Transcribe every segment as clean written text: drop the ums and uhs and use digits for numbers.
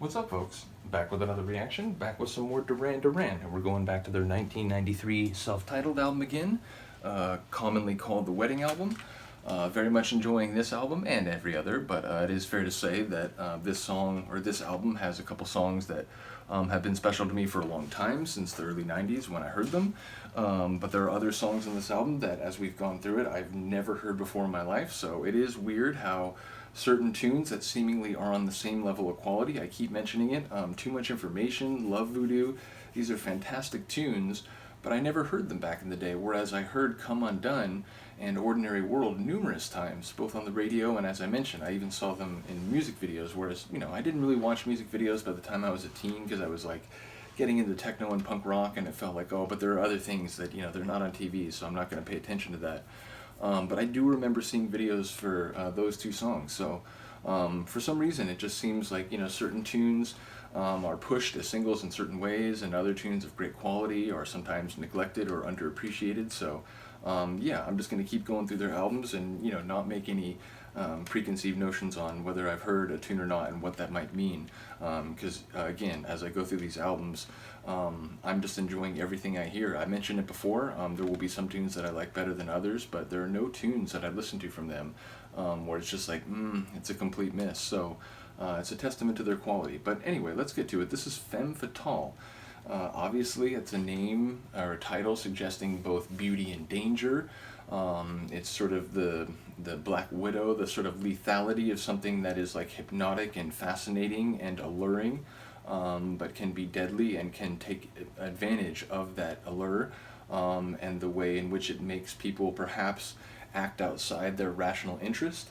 What's up, folks? Back with another reaction, back with some more Duran Duran, and we're going back to their 1993 self-titled album again, commonly called the Wedding Album. Very much enjoying this album and every other, but it is fair to say that this album has a couple songs that have been special to me for a long time, since the early 90s when I heard them. But there are other songs in this album that, as we've gone through it, I've never heard before in my life, so it is weird how certain tunes that seemingly are on the same level of quality, I keep mentioning it, Too Much Information, Love Voodoo, these are fantastic tunes, but I never heard them back in the day, whereas I heard Come Undone and Ordinary World numerous times, both on the radio and, as I mentioned, I even saw them in music videos, whereas, I didn't really watch music videos by the time I was a teen, because I was like getting into techno and punk rock, and it felt like, oh, but there are other things that, they're not on TV, so I'm not going to pay attention to that. But I do remember seeing videos for those two songs, so for some reason it just seems like, certain tunes are pushed as singles in certain ways, and other tunes of great quality are sometimes neglected or underappreciated, so yeah, I'm just going to keep going through their albums and, not make any preconceived notions on whether I've heard a tune or not and what that might mean, because again, as I go through these albums, I'm just enjoying everything I hear. I mentioned it before, there will be some tunes that I like better than others, but there are no tunes that I listen to from them where it's just like, it's a complete miss, so it's a testament to their quality. But anyway, let's get to it. This is Femme Fatale. Obviously, it's a name or a title suggesting both beauty and danger. It's sort of the Black Widow, the sort of lethality of something that is like hypnotic and fascinating and alluring, but can be deadly and can take advantage of that allure, and the way in which it makes people perhaps act outside their rational interest.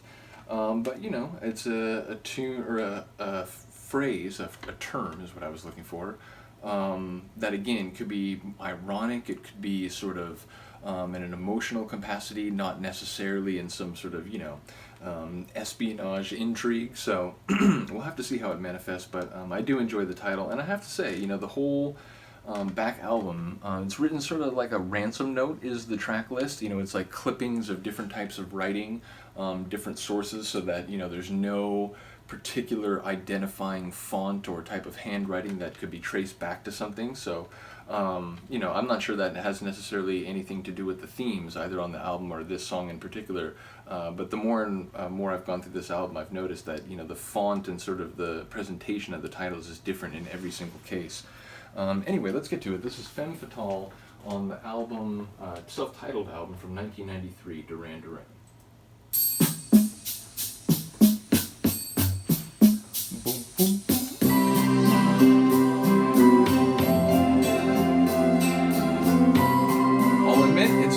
But it's a tune or a phrase, a term is what I was looking for, that again could be ironic, it could be sort of in an emotional capacity, not necessarily in some sort of, espionage intrigue, so we'll have to see how it manifests, but I do enjoy the title, and I have to say, the whole back album, it's written sort of like a ransom note is the track list, it's like clippings of different types of writing, different sources, so that, there's no particular identifying font or type of handwriting that could be traced back to something, so I'm not sure that has necessarily anything to do with the themes, either on the album or this song in particular, but the more and more I've gone through this album, I've noticed that, the font and sort of the presentation of the titles is different in every single case. Anyway, let's get to it. This is Femme Fatale on the album, self-titled album from 1993, Duran Duran.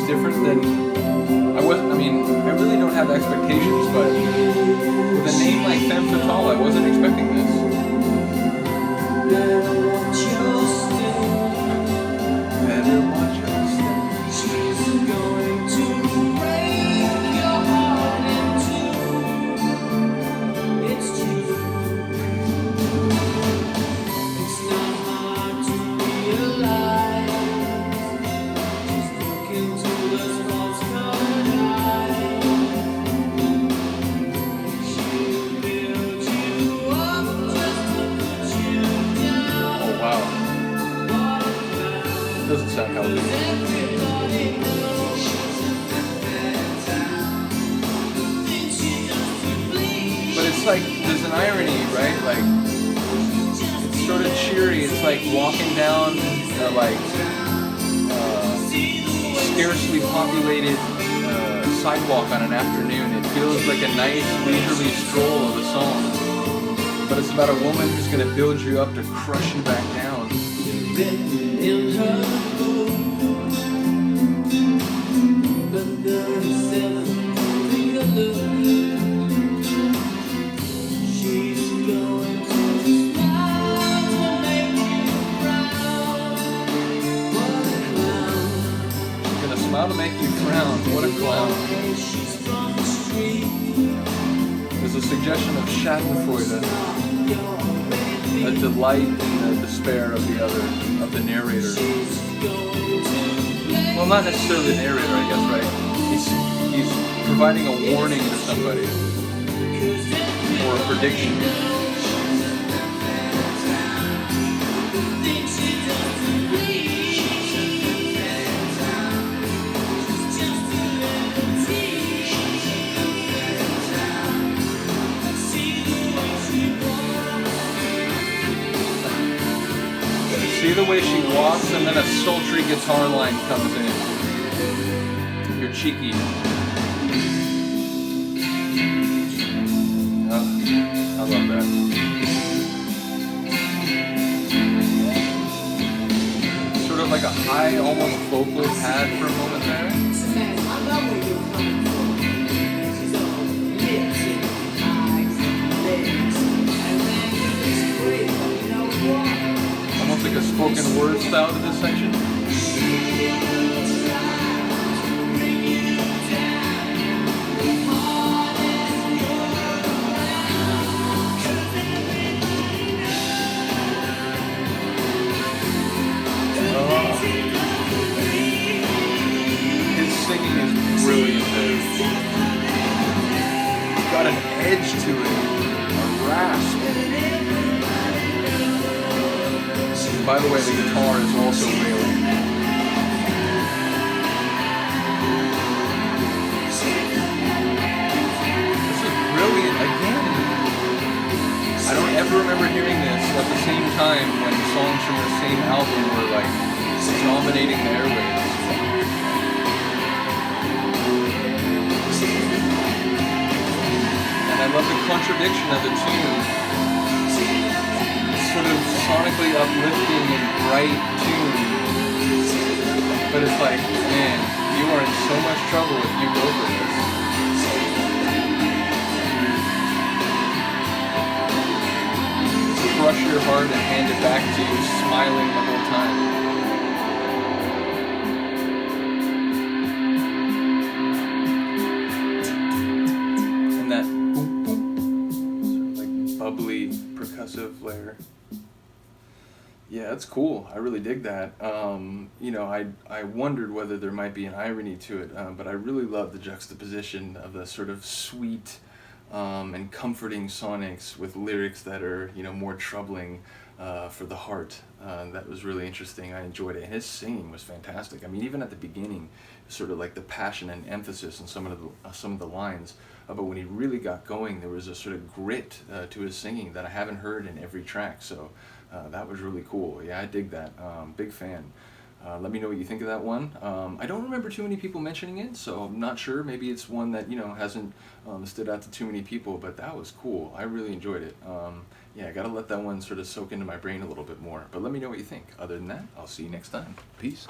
Different than I really don't have expectations, but with a name like Femme Fatale, I wasn't expecting this. Better watch your step. She's going to break your heart in two. It's true. It's not hard to realize. Doesn't sound healthy. But it's like, there's an irony, right? Like, it's sort of cheery. It's like walking down a scarcely populated sidewalk on an afternoon. It feels like a nice leisurely stroll of a song. But it's about a woman who's going to build you up to crush you back down. In her book, but there is something to look. She's going to smile to make you frown. What a clown. She's gonna smile to make you frown. What a clown. She's from the street. There's a suggestion of Schadenfreude. A delight in the despair of the other, of the narrator. Well, not necessarily the narrator, I guess, right? He's providing a warning to somebody, or a prediction. See the way she walks, and then a sultry guitar line comes in. You're cheeky. Oh, I love that. Sort of like a high, almost vocal pad for a moment there. Almost like a spoken word style to this section. His singing is brilliant there. Got an edge to it, a rasp. By the way, the guitar is also wailing. This is brilliant again. I don't ever remember hearing this at the same time when songs from the same album were like dominating the airwaves. And I love the contradiction of the tune. Sort of sonically uplifting and bright tune, but it's like, man, you are in so much trouble if you go for this. Crush your heart and hand it back to you, smiling the whole time. And that boom, boom, sort of like bubbly percussive layer. Yeah, that's cool. I really dig that. You know, I wondered whether there might be an irony to it, but I really love the juxtaposition of the sort of sweet and comforting sonics with lyrics that are, you know, more troubling for the heart. That was really interesting. I enjoyed it. And his singing was fantastic. I mean, even at the beginning, sort of like the passion and emphasis in some of the lines. But when he really got going, there was a sort of grit to his singing that I haven't heard in every track. So that was really cool. Yeah, I dig that. Big fan. Let me know what you think of that one. I don't remember too many people mentioning it, so I'm not sure. Maybe it's one that, you know, hasn't stood out to too many people, but that was cool. I really enjoyed it. Yeah, I gotta let that one sort of soak into my brain a little bit more. But let me know what you think. Other than that, I'll see you next time. Peace.